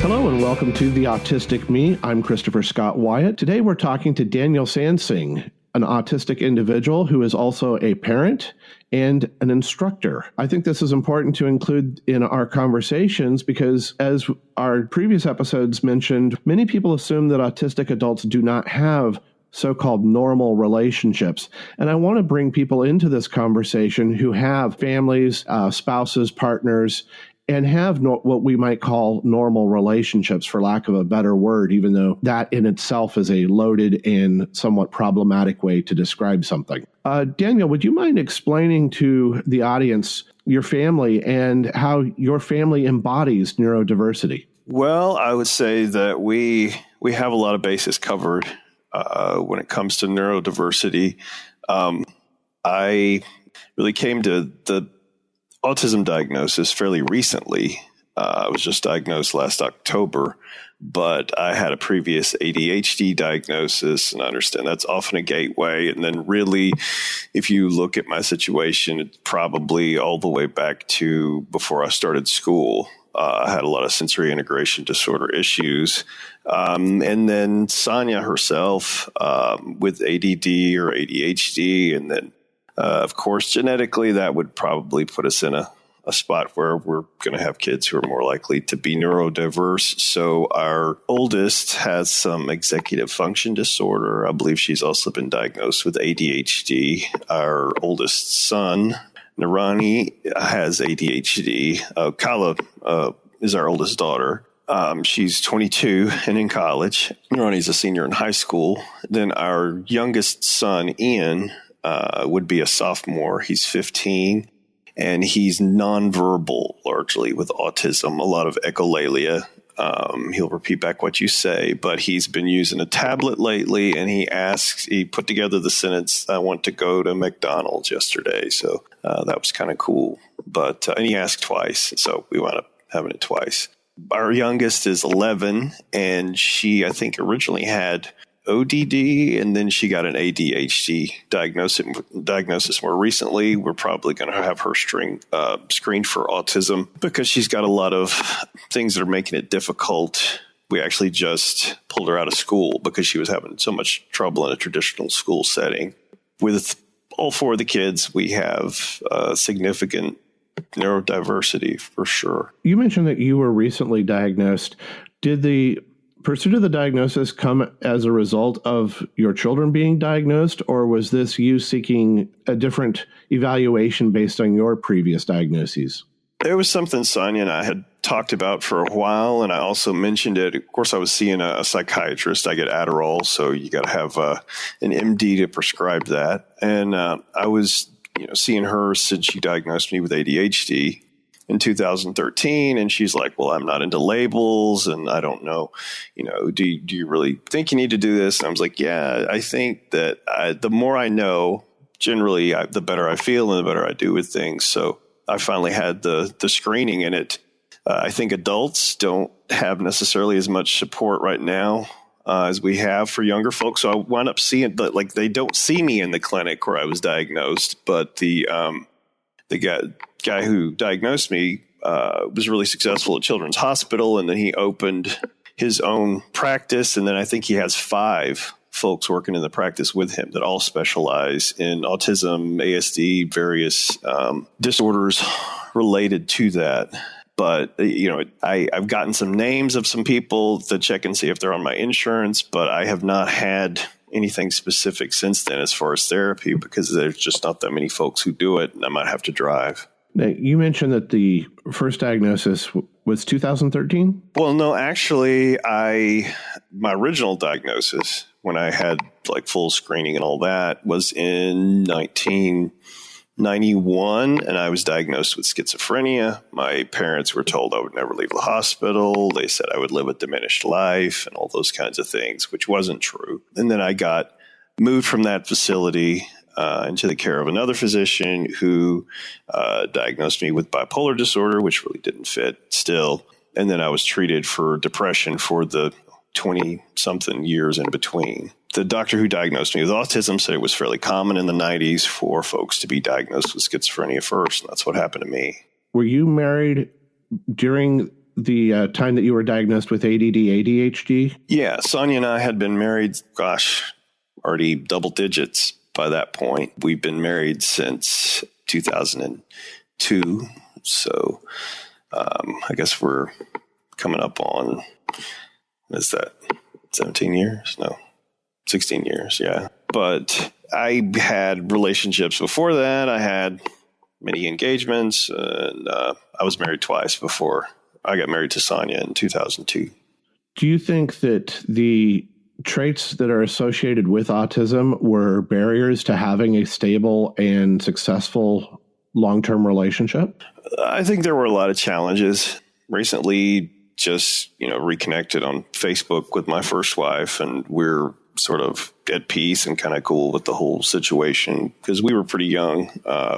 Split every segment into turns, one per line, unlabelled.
Hello and welcome to The Autistic Me. I'm Christopher Scott Wyatt. Today we're talking to Daniel Sansing, an autistic individual who is also a parent and an instructor. I think this is important to include in our conversations because, as our previous episodes mentioned, many people assume that autistic adults do not have so-called normal relationships. And I want to bring people into this conversation who have families, spouses, partners, and have what we might call normal relationships, for lack of a better word, even though that in itself is a loaded and somewhat problematic way to describe something. Daniel, would you mind explaining to the audience your family and how your family embodies neurodiversity?
Well, I would say that we have a lot of bases covered when it comes to neurodiversity. I really came to the autism diagnosis fairly recently. I was just diagnosed last October, but I had a previous ADHD diagnosis, and I understand that's often a gateway. And then really, if you look at my situation, it's probably all the way back to before I started school. I had a lot of sensory integration disorder issues. And then Sonia herself with ADD or ADHD, and then of course, genetically, that would probably put us in a spot where we're going to have kids who are more likely to be neurodiverse. So our oldest has some executive function disorder. I believe she's also been diagnosed with ADHD. Our oldest son, Narani, has ADHD. Kala is our oldest daughter. She's 22 and in college. Narani's a senior in high school. Then our youngest son, Ian, would be a sophomore. He's 15, and he's nonverbal largely with autism, a lot of echolalia. He'll repeat back what you say, but he's been using a tablet lately, and he put together the sentence, "I want to go to McDonald's" yesterday. So that was kind of cool. And he asked twice, so we wound up having it twice. Our youngest is 11, and she, I think, originally had ODD, and then she got an ADHD diagnosis more recently. We're probably going to have her screened for autism because she's got a lot of things that are making it difficult. We actually just pulled her out of school because she was having so much trouble in a traditional school setting. With all four of the kids, we have significant neurodiversity for sure.
You mentioned that you were recently diagnosed. Did the pursuit of the diagnosis come as a result of your children being diagnosed, or was this you seeking a different evaluation based on your previous diagnoses?
It was something Sonia and I had talked about for a while, and I also mentioned it. Of course, I was seeing a psychiatrist. I get Adderall, so you got to have an MD to prescribe that. And I was seeing her since she diagnosed me with ADHD in 2013, and she's like, "Well, I'm not into labels, and I don't know, do you really think you need to do this?" And I was like, "Yeah, I think that the more I know, generally, the better I feel and the better I do with things." So I finally had the screening in it. I think adults don't have necessarily as much support right now as we have for younger folks. So I wound up seeing that, they don't see me in the clinic where I was diagnosed, but the guy who diagnosed me was really successful at Children's Hospital, and then he opened his own practice, and then I think he has 5 folks working in the practice with him that all specialize in autism, ASD, various disorders related to that. But, I've gotten some names of some people to check and see if they're on my insurance, but I have not had anything specific since then as far as therapy because there's just not that many folks who do it, and I might have to drive.
Now, you mentioned that the first diagnosis was 2013?
Well, no, actually, my original diagnosis when I had full screening and all that was in 1991, and I was diagnosed with schizophrenia. My parents were told I would never leave the hospital. They said I would live a diminished life and all those kinds of things, which wasn't true. And then I got moved from that facility into the care of another physician who diagnosed me with bipolar disorder, which really didn't fit still. And then I was treated for depression for the 20-something years in between. The doctor who diagnosed me with autism said it was fairly common in the 90s for folks to be diagnosed with schizophrenia first, and that's what happened to me.
Were you married during the time that you were diagnosed with ADD, ADHD?
Yeah, Sonia and I had been married, already double digits by that point. We've been married since 2002. So I guess we're coming up on, what is that, 17 years? No, 16 years, yeah. But I had relationships before that. I had many engagements, and I was married twice before I got married to Sonia in 2002.
Do you think that the traits that are associated with autism were barriers to having a stable and successful long-term relationship?
I think there were a lot of challenges. Recently, just, reconnected on Facebook with my first wife, and we're sort of at peace and kind of cool with the whole situation because we were pretty young.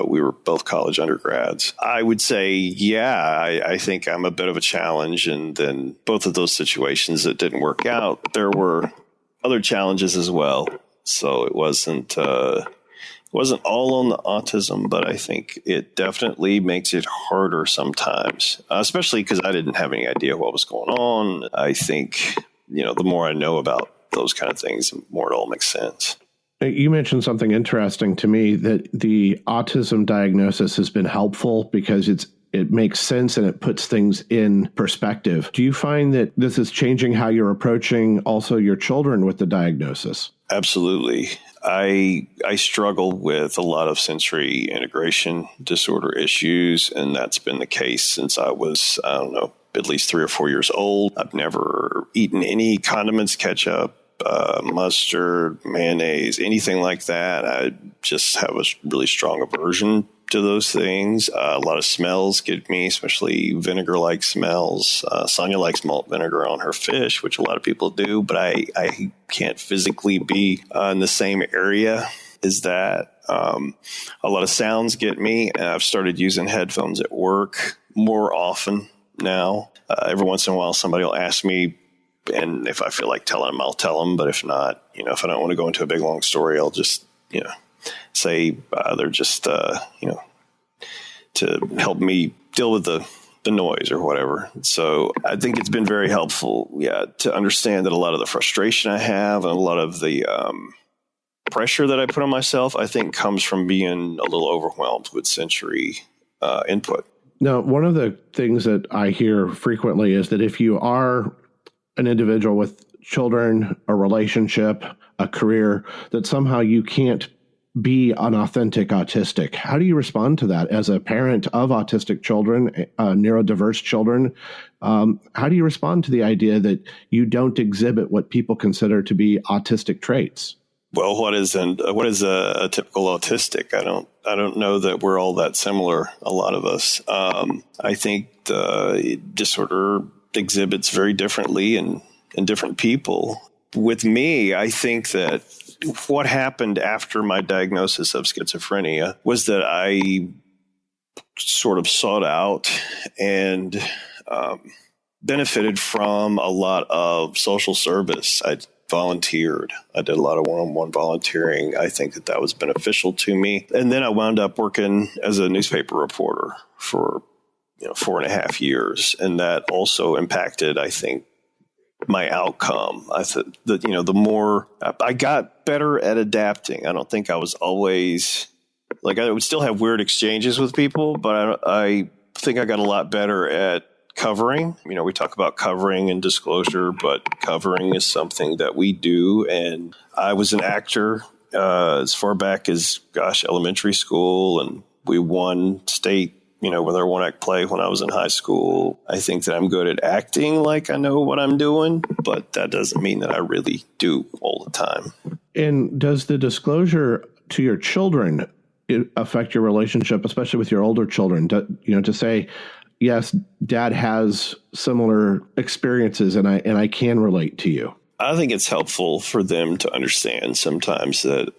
We were both college undergrads. I would say, I think I'm a bit of a challenge. And then both of those situations that didn't work out, there were other challenges as well. So it wasn't all on the autism, but I think it definitely makes it harder sometimes, especially because I didn't have any idea what was going on. I think, the more I know about those kind of things, the more it all makes sense.
You mentioned something interesting to me, that the autism diagnosis has been helpful because it makes sense and it puts things in perspective. Do you find that this is changing how you're approaching also your children with the diagnosis?
Absolutely. I struggle with a lot of sensory integration disorder issues, and that's been the case since I was, at least 3 or 4 years old. I've never eaten any condiments, ketchup, mustard, mayonnaise, anything like that. I just have a really strong aversion to those things. A lot of smells get me, especially vinegar-like smells. Sonia likes malt vinegar on her fish, which a lot of people do, but I can't physically be in the same area as that. A lot of sounds get me. I've started using headphones at work more often now. Every once in a while, somebody will ask me, and if I feel like telling them, I'll tell them. But if not, if I don't want to go into a big, long story, I'll just, say they're just, to help me deal with the noise or whatever. So I think it's been very helpful, to understand that a lot of the frustration I have and a lot of the pressure that I put on myself, I think comes from being a little overwhelmed with sensory input.
Now, one of the things that I hear frequently is that if you are an individual with children, a relationship, a career, that somehow you can't be an authentic autistic. How do you respond to that as a parent of autistic children, neurodiverse children? How do you respond to the idea that you don't exhibit what people consider to be autistic traits?
Well, what is a typical autistic? I don't know that we're all that similar, a lot of us. I think the disorder exhibits very differently in different people. With me, I think that what happened after my diagnosis of schizophrenia was that I sort of sought out and benefited from a lot of social service. I volunteered. I did a lot of one-on-one volunteering. I think that was beneficial to me. And then I wound up working as a newspaper reporter for 4.5 years. And that also impacted, I think, my outcome. I thought that, the more I got better at adapting. I don't think I was always I would still have weird exchanges with people, but I think I got a lot better at covering. We talk about covering and disclosure, but covering is something that we do. And I was an actor as far back as, elementary school, and we won state, with our one-act play when I was in high school. I think that I'm good at acting like I know what I'm doing, but that doesn't mean that I really do all the time.
And does the disclosure to your children affect your relationship, especially with your older children? To say, yes, Dad has similar experiences, and I can relate to you.
I think it's helpful for them to understand sometimes that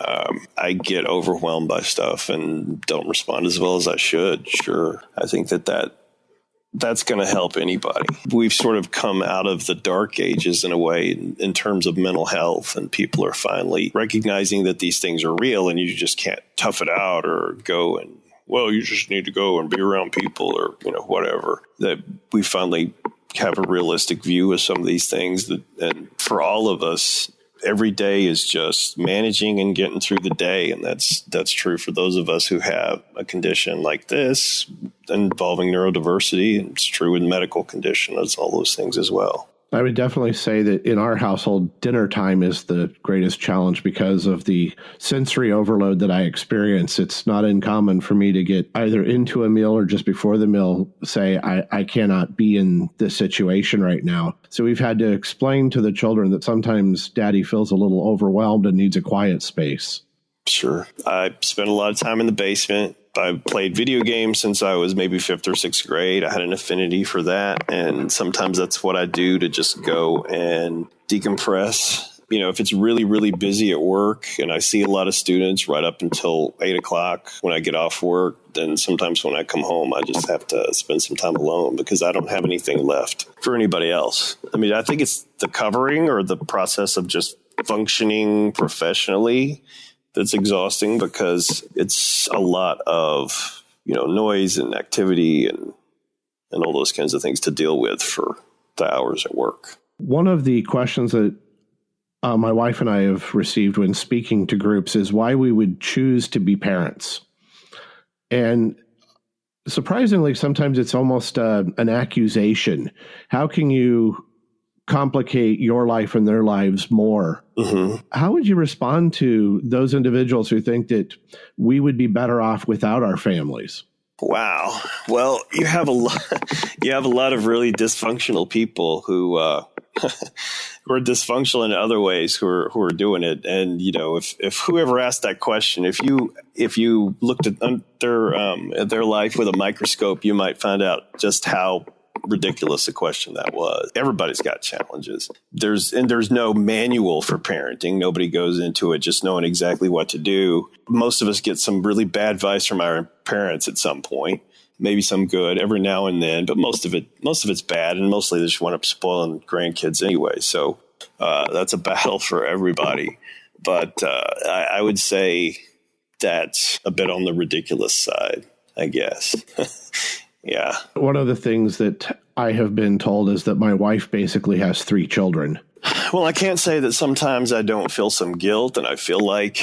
I get overwhelmed by stuff and don't respond as well as I should. Sure. I think that's going to help anybody. We've sort of come out of the dark ages in a way in terms of mental health, and people are finally recognizing that these things are real and you just can't tough it out or go and, you just need to go and be around people or, whatever. That we finally have a realistic view of some of these things. And for all of us, every day is just managing and getting through the day. And that's true for those of us who have a condition like this involving neurodiversity. And it's true with medical condition. It's all those things as well.
I would definitely say that in our household, dinner time is the greatest challenge because of the sensory overload that I experience. It's not uncommon for me to get either into a meal or just before the meal say, I cannot be in this situation right now. So we've had to explain to the children that sometimes daddy feels a little overwhelmed and needs a quiet space.
Sure. I spent a lot of time in the basement. I've played video games since I was maybe 5th or 6th grade. I had an affinity for that. And sometimes that's what I do to just go and decompress. You know, if it's really, really busy at work and I see a lot of students right up until 8 o'clock when I get off work, then sometimes when I come home, I just have to spend some time alone because I don't have anything left for anybody else. I mean, I think it's the covering or the process of just functioning professionally that's exhausting because it's a lot of, noise and activity and all those kinds of things to deal with for the hours at work.
One of the questions that my wife and I have received when speaking to groups is why we would choose to be parents. And surprisingly, sometimes it's almost an accusation. How can you complicate your life and their lives more? Mm-hmm. How would you respond to those individuals who think that we would be better off without our families?
Wow. Well, you have a lot of really dysfunctional people who who are dysfunctional in other ways who are doing it. And if whoever asked that question, if you looked at their life with a microscope, you might find out just how ridiculous a question that was. Everybody's got challenges. There's no manual for parenting. Nobody goes into it just knowing exactly what to do. Most of us get some really bad advice from our parents at some point. Maybe some good every now and then, but most of it's bad, and mostly they just want to spoil grandkids anyway. So that's a battle for everybody. But I would say that's a bit on the ridiculous side, I guess. Yeah.
One of the things that I have been told is that my wife basically has 3 children.
Well, I can't say that sometimes I don't feel some guilt and I feel like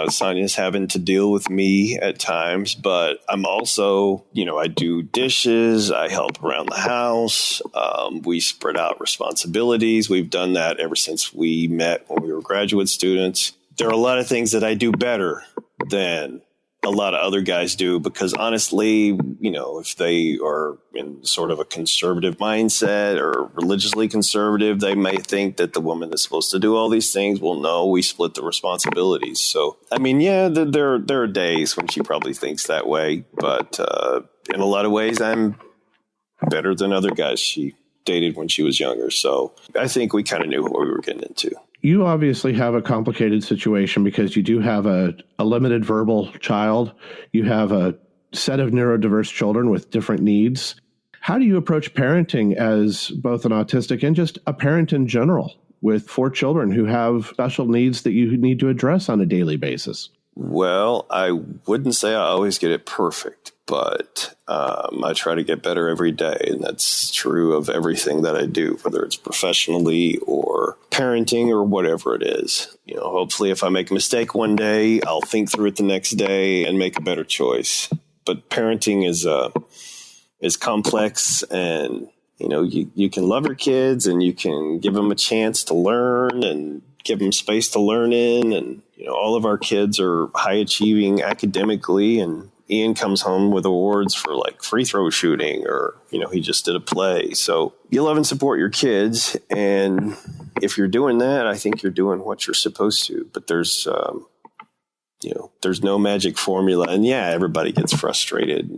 Sonia's having to deal with me at times, but I'm also, I do dishes, I help around the house, we spread out responsibilities. We've done that ever since we met when we were graduate students. There are a lot of things that I do better than a lot of other guys do because honestly, if they are in sort of a conservative mindset or religiously conservative, they may think that the woman is supposed to do all these things. Well, no, we split the responsibilities. So, I mean, yeah, there are days when she probably thinks that way, but in a lot of ways, I'm better than other guys she dated when she was younger. So I think we kind of knew what we were getting into.
You obviously have a complicated situation because you do have a limited verbal child. You have a set of neurodiverse children with different needs. How do you approach parenting as both an autistic and just a parent in general with 4 children who have special needs that you need to address on a daily basis?
Well, I wouldn't say I always get it perfect, but I try to get better every day. And that's true of everything that I do, whether it's professionally or parenting or whatever it is. Hopefully if I make a mistake one day, I'll think through it the next day and make a better choice. But parenting is complex, and, you can love your kids and you can give them a chance to learn and give them space to learn in. And, all of our kids are high achieving academically, and Ian comes home with awards for like free throw shooting, or, he just did a play. So you love and support your kids. And if you're doing that, I think you're doing what you're supposed to. But there's no magic formula. And yeah, everybody gets frustrated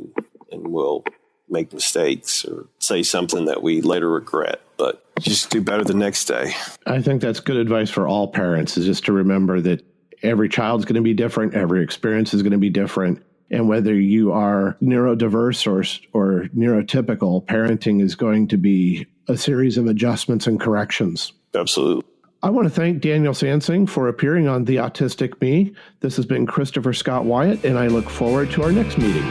and will make mistakes or say something that we later regret, but just do better the next day.
I think that's good advice for all parents, is just to remember that every child's going to be different. Every experience is going to be different. And whether you are neurodiverse or neurotypical, parenting is going to be a series of adjustments and corrections.
Absolutely.
I want to thank Daniel Sansing for appearing on The Autistic Me. This has been Christopher Scott Wyatt, and I look forward to our next meeting.